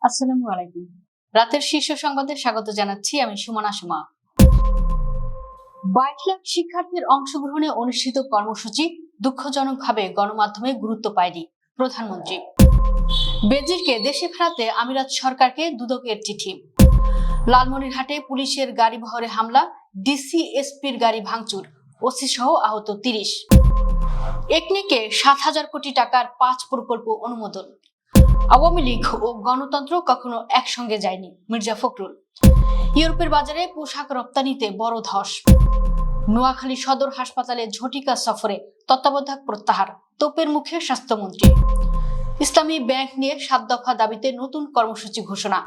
আসসালামু আলাইকুম। রাতের শীর্ষ সংবাদে স্বাগত জানাচ্ছি আমি সুমনা সুমা। 22 লাখ শিক্ষার্থীর অংশগ্রহণে অনুষ্ঠিত কর্মসূচি দুঃখজনকভাবে গণমাধ্যমে গুরুত্ব পায়নি। প্রধানমন্ত্রী বেজিরকে দেশে ফেরাতে আমিরাত সরকারকে দুদকের চিঠি। লালমনিরহাটে পুলিশের গাড়ি বহরে হামলা, ডিসিএসপির গাড়ি ভাঙচুর, ওসি সহ আহত 30। একনেকে 7,000 কোটি টাকার 5 প্রকল্প অনুমোদন। আওয়ামী লীগ ও গণতন্ত্র কখনো একসঙ্গে যায়নি, মির্জা ফখরুল। ইউরোপের বাজারে পোশাক রপ্তানিতে বড় ধস। নোয়াখালী সদর হাসপাতালে ঝটিকা সফরে তত্ত্বাবধায়ক প্রত্যাহার, তোপের মুখে স্বাস্থ্যমন্ত্রী। ইসলামী ব্যাংক নিয়ে 7 দফা দাবিতে নতুন কর্মসূচি ঘোষণা।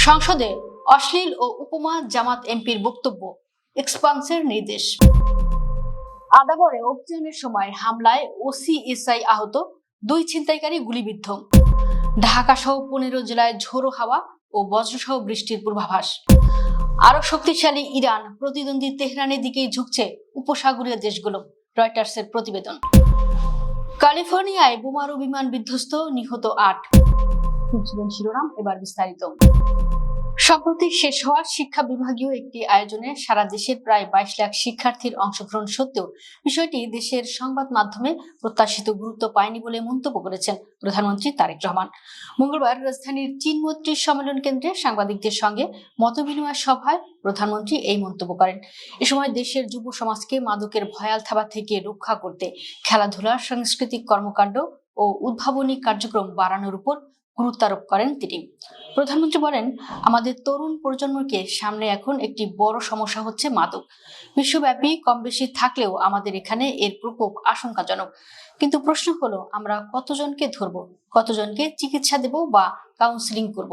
সংসদে অশ্লীল ও উপমা জামাত এমপির বক্তব্য, এক্সপান্সের নির্দেশ। আদাবরে অভিযানের সময় হামলায় ওসিএসআই আহত, 2 ছিনতাইকারী গুলিবিদ্ধ। ঢাকা সহ 15 জেলায় ঝোড়ো হাওয়া ও বজ্রসহ বৃষ্টির পূর্বাভাস। আরো শক্তিশালী ইরান, প্রতিদ্বন্দ্বী তেহরানের দিকেই ঝুঁকছে উপসাগরীয় দেশগুলো, রয়টার্সের প্রতিবেদন। ক্যালিফোর্নিয়ায় বোমারু বিমান বিধ্বস্ত, নিহত 8। শুনছিলেন শিরোনাম, এবার বিস্তারিত। সম্প্রতি শেষ হওয়া শিক্ষা বিভাগীয় একটি আয়োজনে সারা দেশের প্রায় 22 লাখ শিক্ষার্থীর অংশগ্রহণ সত্ত্বেও বিষয়টি দেশের সংবাদ মাধ্যমে প্রত্যাশিত গুরুত্ব পায়নি বলে মন্তব্য করেছেন প্রধানমন্ত্রী তারেক রহমান। মঙ্গলবার রাজধানীর চীন-মৈত্রী সম্মেলন কেন্দ্রে সাংবাদিকদের সঙ্গে মতবিনিময় সভায় প্রধানমন্ত্রী এই মন্তব্য করেন। এ সময় দেশের যুব সমাজকে মাদকের ভয়াল থাবা থেকে রক্ষা করতে খেলাধুলা, সাংস্কৃতিক কর্মকাণ্ড ও উদ্ভাবনী কার্যক্রম বাড়ানোর উপর গুরুত্ব আরোপ করেন তিনি। প্রধানমন্ত্রী বলেন, আমাদের তরুণ প্রজন্মকে সামনে এখন একটি বড় সমস্যা হচ্ছে মাদক। বিশ্বব্যাপী কম বেশি থাকলেও আমাদের এখানে এর প্রকোপ আশঙ্কাজনক। কিন্তু প্রশ্ন হলো, আমরা কতজনকে ধরবো, কতজনকে চিকিৎসা দেব বা কাউন্সিলিং করব?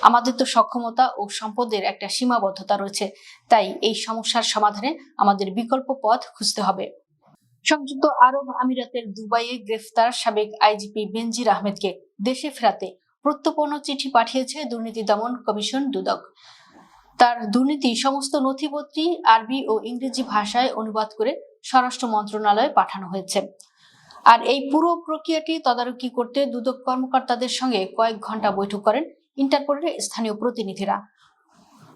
আমাদের তো সক্ষমতা ও সম্পদের একটা সীমাবদ্ধতা রয়েছে। তাই এই সমস্যার সমাধানে আমাদের বিকল্প পথ খুঁজতে হবে। সংযুক্ত আরব আমিরাতের দুবাইয়ে গ্রেফতার সাবেক আইজিপি বেনজির আহমেদকে দেশে ফেরাতে প্রত্যর্পণ চিঠি পাঠিয়েছে দুর্নীতি দমন কমিশন দুদক। তার দুর্নীতি সমস্ত নথিপত্রই আরবি ও ইংরেজি ভাষায় অনুবাদ করে স্বরাষ্ট্র মন্ত্রণালয়ে পাঠানো হয়েছে। আর এই পুরো প্রক্রিয়াটি তদারকি করতে দুদক কর্মকর্তাদের সঙ্গে কয়েক ঘন্টা বৈঠক করেন ইন্টারপোলের স্থানীয় প্রতিনিধিরা।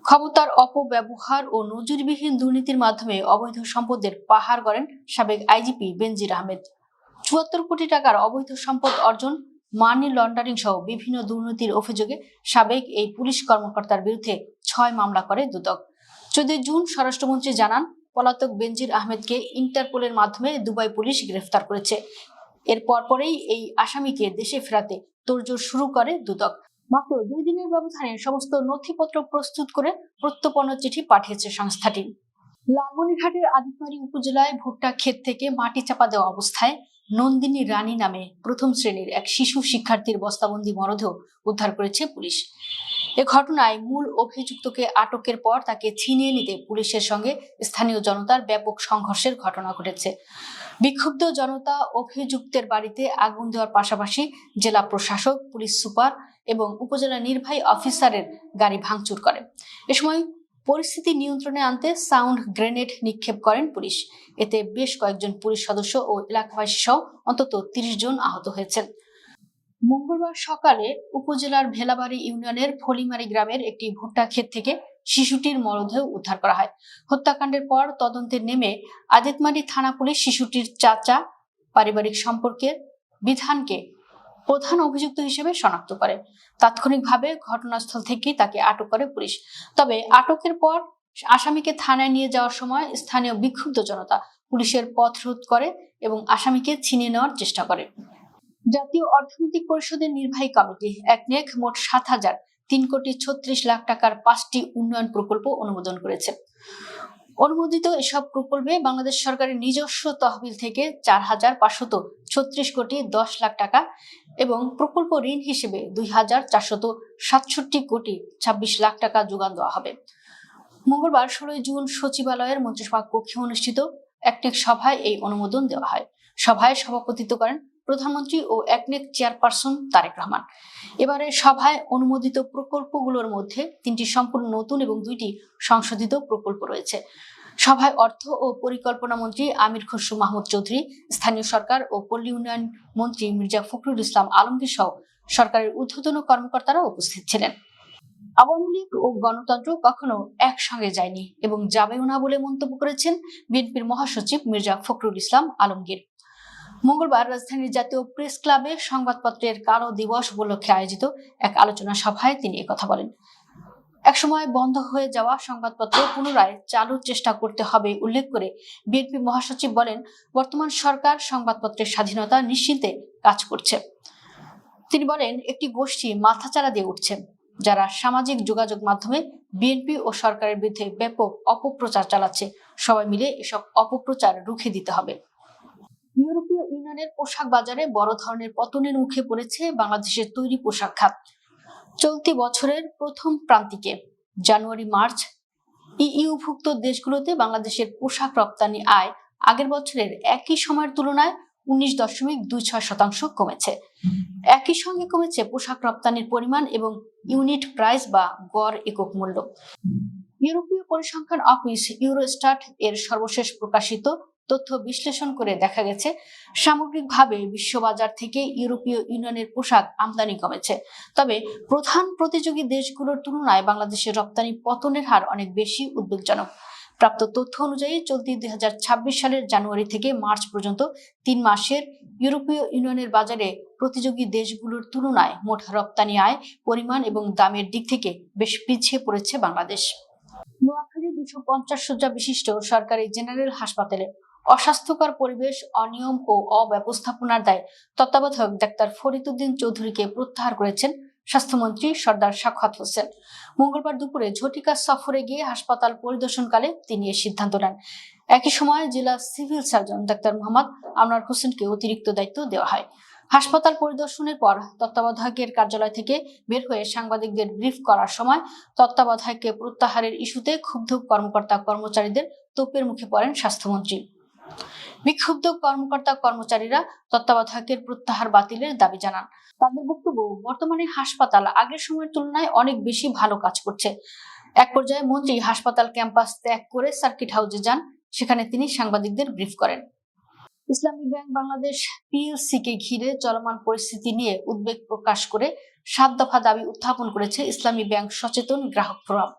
ক্ষমতার অপব্যবহার ও নজিরবিহীন দুর্নীতির মাধ্যমে অবৈধ সম্পদের পাহাড় গড়েন সাবেক আইজিপি বেনজির আহমেদ। ৭৪ কোটি টাকার অবৈধ সম্পদ অর্জন, মানি লন্ডারিং সহ বিভিন্ন দুর্নীতির অভিযোগে সাবেক এই পুলিশ কর্মকর্তার বিরুদ্ধে 6 মামলা করে দুদক। 14 জুন স্বরাষ্ট্রমন্ত্রী জানান, পলাতক বেনজির আহমেদকে ইন্টারপোলের মাধ্যমে দুবাই পুলিশ গ্রেফতার করেছে। এর পরপরই এই আসামিকে দেশে ফেরাতে তোড়জোড় শুরু করে দুদক। মাত্র 2 দিনের ব্যবধানে সমস্ত নথিপত্র প্রস্তুত করে প্রত্যর্পণ চিঠি পাঠিয়েছে সংস্থাটি। লালমনিরহাটের আদিতমারী উপজেলায় ভুট্টা ক্ষেত থেকে মাটি চাপা দেওয়া অবস্থায় নন্দিনী রানী নামে প্রথম শ্রেণীর এক শিশু শিক্ষার্থীর বস্তাবন্দি মরদেহ উদ্ধার করেছে পুলিশ। এ ঘটনায় মূল অভিযুক্তকে আটকের পর তাকে ছিনিয়ে নিতে পুলিশের সঙ্গে স্থানীয় জনতার ব্যাপক সংঘর্ষের ঘটনা ঘটেছে। বিক্ষুব্ধ জনতা অভিযুক্তের বাড়িতে আগুন দেওয়ার পাশাপাশি জেলা প্রশাসক, পুলিশ সুপার এবং উপজেলা নির্বাহী অফিসারের গাড়ি ভাঙচুর করে। এ সময় পরিস্থিতি নিয়ন্ত্রণে আনতে সাউন্ড গ্রেনেড নিক্ষেপ করেন পুলিশ। এতে বেশ কয়েকজন পুলিশ সদস্য ও এলাকাবাসী সহ অন্তত 30 জন আহত হয়েছেন। মঙ্গলবার সকালে উপজেলার ভেলাবাড়ি ইউনিয়নের ফলিমারি গ্রামের একটি ভুট্টা ক্ষেত থেকে শিশুটির মরদেহ উদ্ধার করা হয়। হত্যাকাণ্ডের পর তদন্তে নেমে আদিতমারি থানা পুলিশ শিশুটির চাচা পারিবারিক সম্পর্কের বিধানকে প্রধান অভিযুক্ত হিসেবে শনাক্ত করে। তাৎক্ষণিকভাবে ঘটনাস্থল থেকে তাকে আটক করে পুলিশ। তবে আটকের পর আসামিকে থানায় নিয়ে যাওয়ার সময় স্থানীয় বিক্ষুব্ধ জনতা পুলিশের পথ রোধ করে এবং আসামিকে ছিনিয়ে নেওয়ার চেষ্টা করে। জাতীয় অর্থনৈতিক পরিষদের নির্বাহী কমিটি একনেক মোট 7,336 লাখ টাকার 5টি উন্নয়ন প্রকল্প অনুমোদন করেছে। অনুমোদিত এসব প্রকল্পে বাংলাদেশ সরকারের নিজস্ব তহবিল থেকে 4,536 কোটি 10 লাখ টাকা এবং প্রকল্প ঋণ হিসেবে 2,467 কোটি 26 লাখ টাকা যোগান দেওয়া হবে। মঙ্গলবার 16 জুন সচিবালয়ের মন্ত্রিসভা কক্ষে অনুষ্ঠিত একনেক সভায় এই অনুমোদন দেওয়া হয়। সভায় সভাপতিত্ব করেন প্রধানমন্ত্রী ও একনেক চেয়ারপারসন তারেক রহমান। এবারে সভায় অনুমোদিত প্রকল্পগুলোর মধ্যে 3টি সম্পূর্ণ নতুন এবং 2টি সংশোধিত প্রকল্প রয়েছে। সভায় অর্থ ও পরিকল্পনা মন্ত্রী আমির খসরু মাহমুদ চৌধুরী, স্থানীয় সরকার ও পল্লী উন্নয়ন মন্ত্রী মির্জা ফখরুল ইসলাম আলমগীর সহ সরকারের ঊর্ধ্বতন কর্মকর্তারা উপস্থিত ছিলেন। আওয়ামী লীগ ও গণতন্ত্র কখনো একসঙ্গে যায়নি এবং যাবেও না বলে মন্তব্য করেছেন বিএনপির মহাসচিব মির্জা ফখরুল ইসলাম আলমগীর। মঙ্গলবার রাজধানীর জাতীয় প্রেস ক্লাবে সংবাদপত্রের কালো দিবস উপলক্ষে আয়োজিত এক আলোচনা সভায় তিনি একথা বলেন। একসময় বন্ধ হয়ে যাওয়া সংবাদপত্র পুনরায় চালুর চেষ্টা করতে হবে উল্লেখ করে বিএনপি মহাসচিব বলেন, বর্তমান সরকার সংবাদপত্রের স্বাধীনতা নিশ্চিন্তে কাজ করছে। তিনি বলেন, একটি গোষ্ঠী মাথাচাড়া দিয়ে উঠছে, যারা সামাজিক যোগাযোগ মাধ্যমে বিএনপি ও সরকারের বিরুদ্ধে ব্যাপক অপপ্রচার চালাচ্ছে। সবাই মিলে এসব অপপ্রচার রুখে দিতে হবে। ইউরোপীয় ইউনিয়নের পোশাক বাজারে বড় ধরনের পতনের মুখে পড়েছে বাংলাদেশের তৈরি পোশাক খাত। চলতি বছরের প্রথম প্রান্তিকে জানুয়ারি-মার্চ ইইউভুক্ত দেশগুলোতে বাংলাদেশের পোশাক রপ্তানি আয় আগের বছরের একই সময়ের তুলনায় 19.26% কমেছে। একই সঙ্গে কমেছে পোশাক রপ্তানির পরিমাণ এবং ইউনিট প্রাইস বা গড় একক মূল্য। ইউরোপীয় পরিসংখ্যান অফিস ইউরোস্টাট এর সর্বশেষ প্রকাশিত তথ্য বিশ্লেষণ করে দেখা গেছে, সামগ্রিকভাবে বিশ্ববাজার থেকে ইউরোপীয় ইউনিয়নের পোশাক আমদানি কমেছে। তবে প্রধান প্রতিযোগী দেশগুলোর তুলনায় বাংলাদেশের রপ্তানি পতনের হার অনেক বেশি উদ্বেগজনক। প্রাপ্ত তথ্য অনুযায়ী চলতি 2026 সালের জানুয়ারি থেকে মার্চ পর্যন্ত 3 মাসের ইউরোপীয় ইউনিয়নের বাজারে প্রতিযোগী দেশগুলোর তুলনায় মোট রপ্তানি আয়, পরিমাণ এবং দামের দিক থেকে বেশ পিছিয়ে পড়েছে বাংলাদেশ। নোয়াখালী 250 শয্যা বিশিষ্ট সরকারি জেনারেল হাসপাতালে অস্বাস্থ্যকর পরিবেশ, অনিয়ম ও অব্যবস্থাপনার দায়ে তত্ত্বাবধায়ক ডাক্তার ফরিদ উদ্দিন চৌধুরীকে প্রত্যাহার করেছেন স্বাস্থ্যমন্ত্রী সরদার সাখাওয়াত হোসেন। মঙ্গলবার দুপুরে ঝটিকা সফরে গিয়ে হাসপাতাল পরিদর্শনকালে তিনি এ সিদ্ধান্ত নেন। একই সময় জেলা civil surgeon doctor Mohammad Anwar হোসেনকে অতিরিক্ত দায়িত্ব দেওয়া হয়। হাসপাতাল পরিদর্শনের পর তত্ত্বাবধায়কের কার্যালয় থেকে বের হয়ে সাংবাদিকদের ব্রিফ করার সময় তত্ত্বাবধায়ককে প্রত্যাহারের ইস্যুতে ক্ষুব্ধ কর্মকর্তা কর্মচারীদের তোপের মুখে পড়েন স্বাস্থ্যমন্ত্রী। বিক্ষুব্ধ কর্মকর্তা কর্মচারীরা তত্ত্বাবধায়কের প্রত্যাহার বাতিলের দাবি জানান। তাদের বক্তব্য, বর্তমানে হাসপাতাল আগের সময়ের তুলনায় অনেক বেশি ভালো কাজ করছে। এক পর্যায়ে মন্ত্রী হাসপাতাল ক্যাম্পাস ত্যাগ করে সার্কিট হাউসে যান। সেখানে তিনি সাংবাদিকদের ব্রিফ করেন। ইসলামী ব্যাংক বাংলাদেশ পিএলসি কে ঘিরে চলমান পরিস্থিতি নিয়ে উদ্বেগ প্রকাশ করে 7 দফা দাবি উত্থাপন করেছে ইসলামী ব্যাংক সচেতন গ্রাহক ফোরাম।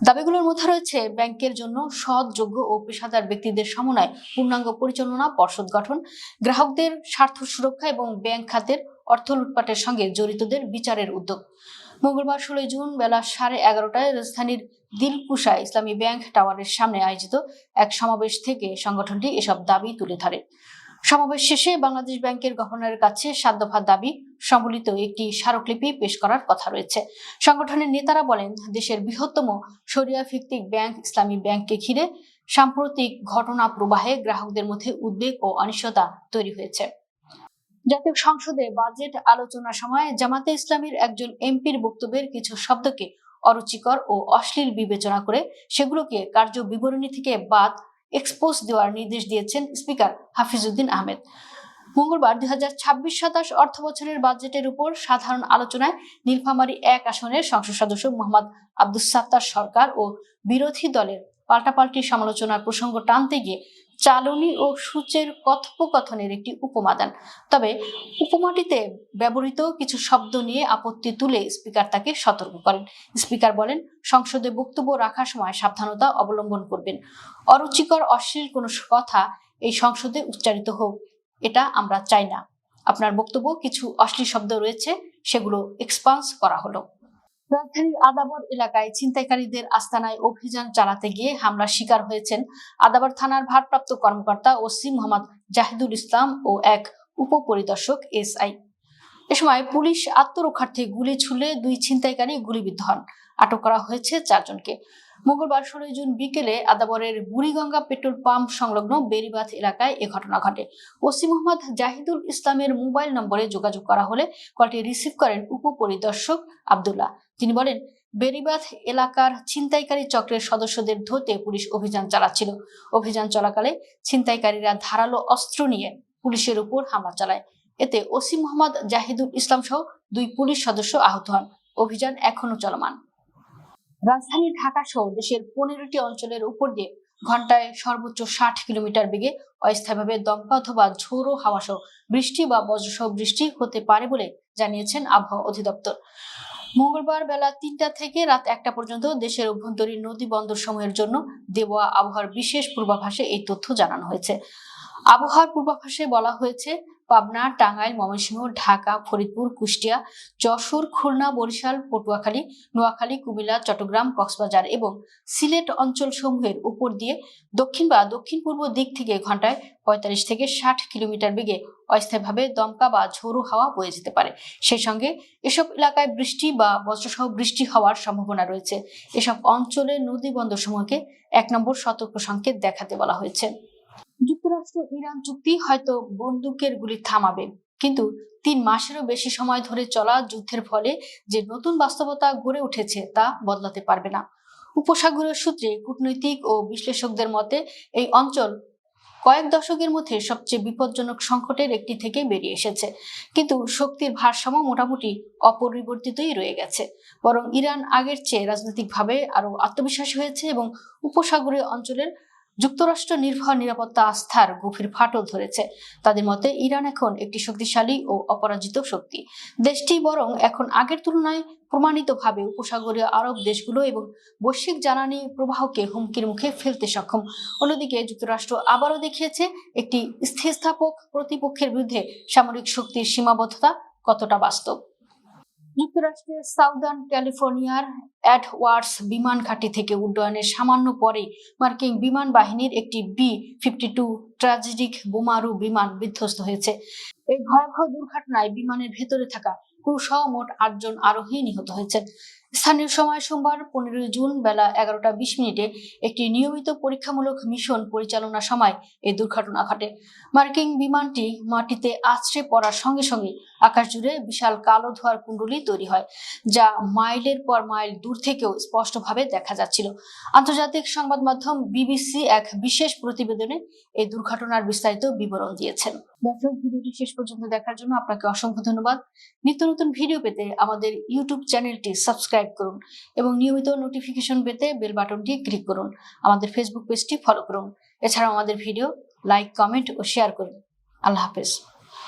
দাবিগুলোর মধ্যে রয়েছে ব্যাংকের জন্য সৎ, যোগ্য ও পেশাদার ব্যক্তিদের সমন্বয় পূর্ণাঙ্গ পরিচালনা পর্ষদ গঠন, গ্রাহকদের স্বার্থ সুরক্ষা এবং ব্যাংক খাতের অর্থ লুটপাটের সঙ্গে জড়িতদের বিচারের উদ্যোগ। মঙ্গলবার 16 জুন বেলা 11:30টায় রাজধানীর দিলকুশায় ইসলামী ব্যাংক টাওয়ারের সামনে আয়োজিত এক সমাবেশ থেকে সংগঠনটি এসব দাবি তুলে ধরে। সমাবেশ শেষে বাংলাদেশ ব্যাংকের গভর্নরের কাছে 7 দফা দাবি সম্বলিত একটি স্মারকলিপি পেশ করার কথা রয়েছে। সংগঠনের নেতারা বলেন, দেশের বৃহত্তম শরিয়া ভিত্তিক ব্যাংক ইসলামী ব্যাংককে ঘিরে সাম্প্রতিক ঘটনা প্রবাহে গ্রাহকদের মধ্যে উদ্বেগ ও অনিশ্চয়তা তৈরি হয়েছে। জাতীয় সংসদে বাজেট আলোচনার সময় জামাতে ইসলামীর একজন এমপির বক্তব্যের কিছু শব্দকে অরুচিকর ও অশ্লীল বিবেচনা করে সেগুলোকে কার্য বিবরণী থেকে বাদ এক্সপোজ দেওয়ার নির্দেশ দিয়েছেন স্পিকার হাফিজউদ্দিন আহমেদ। মঙ্গলবার 2026-27 অর্থ বছরের বাজেটের উপর সাধারণ আলোচনায় নীলফামারী 1 আসনের সংসদ সদস্য মোহাম্মদ আব্দুস সাত্তার সরকার ও বিরোধী দলের পাল্টাপাল্টি সমালোচনার প্রসঙ্গ টানতে গিয়ে চালনী ও সূচের কথোপকথনের একটি উপমা দেন। তবে উপমাটিতে ব্যবহৃত কিছু শব্দ নিয়ে আপত্তি তুলে স্পিকার তাকে সতর্ক করেন। স্পিকার বলেন, সংসদে বক্তব্য রাখার সময় সাবধানতা অবলম্বন করবেন। অরুচিকর, অশ্লীল কোনো কথা এই সংসদে উচ্চারিত হোক, এটা আমরা চাই না। আপনার বক্তব্য কিছু অশ্লীল শব্দ রয়েছে, সেগুলো এক্সপান্স করা হলো। রাজধানীর আদাবর এলাকায় ছিনতাইকারীদের আস্তানায় অভিযান চালাতে গিয়ে হামলার শিকার হয়েছেন আদাবর থানার ভারপ্রাপ্ত কর্মকর্তা ওসি মোহাম্মদ জাহিদুল ইসলাম ও এক উপপরিদর্শক এসআই। এ সময় পুলিশ আত্মরক্ষার্থে গুলি ছুড়লে 2 ছিনতাইকারী গুলিবিদ্ধ হন। আটক করা হয়েছে 4 জনকে। মঙ্গলবার 16 জুন বিকেলে আদাবরের বুড়িগঙ্গা পেট্রোল পাম্প সংলগ্ন বেরিবাঁধ এলাকায় এ ঘটনা ঘটে। ওসি মোহাম্মদ জাহিদুল ইসলামের মোবাইল নম্বরে যোগাযোগ করা হলে কলটি রিসিভ করেন উপপরিদর্শক আব্দুল্লাহ। তিনি বলেন, বেরিবাঁধ এলাকার ছিনতাইকারী চক্রের সদস্যদের ধরতে পুলিশ অভিযান চালাচ্ছিল। অভিযান চলাকালে ছিনতাইকারীরা ধারালো অস্ত্র নিয়ে পুলিশের উপর হামলা চালায়। এতে ওসি মোহাম্মদ জাহিদুল ইসলাম সহ 2 পুলিশ সদস্য আহত হন। অভিযান এখনো চলমান। রাজধানী ঢাকা সহ দেশের 15টি অঞ্চলের উপর দিয়ে ঘন্টায় সর্বোচ্চ 60 কিলোমিটার বেগে অস্থায়ীভাবে দমকা অথবা ঝোড়ো হাওয়া সহ বৃষ্টি বা বজ্রসহ বৃষ্টি হতে পারে বলে জানিয়েছেন আবহাওয়া অধিদপ্তর। মঙ্গলবার বেলা 3টা থেকে রাত 1টা পর্যন্ত দেশের অভ্যন্তরীণ নদী বন্দর সমূহের জন্য দেওয়া আবহাওয়ার বিশেষ পূর্বাভাসে এই তথ্য জানানো হয়েছে। আবহাওয়ার পূর্বাভাসে বলা হয়েছে, পাবনা, টাঙ্গাইল, ময়মনসিংহ, ঢাকা, ফরিদপুর, কুষ্টিয়া, যশোর, খুলনা, বরিশাল, পটুয়াখালী, নোয়াখালী, কুমিল্লা, চট্টগ্রাম, কক্সবাজার এবং সিলেট অঞ্চল সমূহের উপর দিয়ে দক্ষিণ বা দক্ষিণ পূর্ব দিক থেকে ঘন্টায় 45 থেকে 60 কিলোমিটার বেগে অস্থায়ীভাবে দমকা বা ঝোড়ো হাওয়া বয়ে যেতে পারে। সেই সঙ্গে এসব এলাকায় বৃষ্টি বা বজ্রসহ বৃষ্টি হওয়ার সম্ভাবনা রয়েছে। এসব অঞ্চলের নদী বন্দর সমূহকে 1 নম্বর সতর্ক সংকেত দেখাতে বলা হয়েছে। যুক্তরাষ্ট্র ইরান চুক্তি হয়তো বন্দুকের গুলি থামাবে, কিন্তু 3 মাসেরও বেশি সময় ধরে চলা যুদ্ধের ফলে যে নতুন বাস্তবতা গড়ে উঠেছে তা বদলাতে পারবে না। উপসাগরীয় সূত্রে কূটনৈতিক ও বিশ্লেষকদের মতে এই অঞ্চল কয়েক দশকের মধ্যে সবচেয়ে বিপজ্জনক সংকটের একটি থেকে বেরিয়ে এসেছে, কিন্তু শক্তির ভারসাম্য মোটামুটি অপরিবর্তিতই রয়ে গেছে। বরং ইরান আগের চেয়ে রাজনৈতিকভাবে আরো আত্মবিশ্বাসী হয়েছে এবং উপসাগরীয় অঞ্চলের যুক্তরাষ্ট্র নির্ভর নিরাপত্তা আস্থার গভীর ফাটল ধরেছে। তাদের মতে ইরান এখন একটি শক্তিশালী ও অপরাজিত শক্তি। দেশটি বরং এখন আগের তুলনায় প্রমাণিতভাবে উপসাগরীয় আরব দেশগুলো এবং বৈশ্বিক জ্বালানি প্রবাহকে হুমকির মুখে ফেলতে সক্ষম। অন্যদিকে যুক্তরাষ্ট্র আবারও দেখিয়েছে একটি স্থিতিস্থাপক প্রতিপক্ষের বিরুদ্ধে সামরিক শক্তির সীমাবদ্ধতা কতটা বাস্তব। যুক্তরাষ্ট্রের সাউদার্ন ক্যালিফোর্নিয়ার এডওয়ার্ডস বিমান ঘাঁটি থেকে উড্ডয়নের সামান্য পরেই মার্কিন বিমান বাহিনীর একটি B-52 ট্র্যাজেডিক বোমারু বিমান বিধ্বস্ত হয়েছে। এই ভয়াবহ দুর্ঘটনায় বিমানের ভেতরে থাকা ক্রু সহ মোট 8 জন আরোহী নিহত হয়েছেন। স্থানীয় সময় সোমবার 15 জুন বেলা 11টা 20 মিনিটে একটি নিয়মিত পরীক্ষামূলক মিশন পরিচালনার সময় এই দুর্ঘটনা ঘটে। মার্কিন বিমানটি মাটিতে আছড়ে পড়ার সঙ্গে সঙ্গে আকাশ জুড়ে বিশাল কালো ধোঁয়ার কুণ্ডলী তৈরি হয়, যা মাইলের পর মাইল দূর থেকেও স্পষ্টভাবে দেখা যাচ্ছিল। আন্তর্জাতিক সংবাদ মাধ্যম বিবিসি এক বিশেষ প্রতিবেদনে এই দুর্ঘটনার বিস্তারিত বিবরণ দিয়েছেন। দর্শক, ভিডিওটি শেষ পর্যন্ত দেখার জন্য আপনাকে অসংখ্য ধন্যবাদ। নিত্য নতুন ভিডিও পেতে আমাদের ইউটিউব চ্যানেলটি সাবস্ক্রাইব করুন এবং নিয়মিত নোটিফিকেশন পেতে বেল বাটনটি ক্লিক করুন। আমাদের ফেসবুক পেজটি ফলো করুন। এছাড়াও আমাদের ভিডিও লাইক, কমেন্ট ও শেয়ার করুন। আল্লাহ হাফেজ।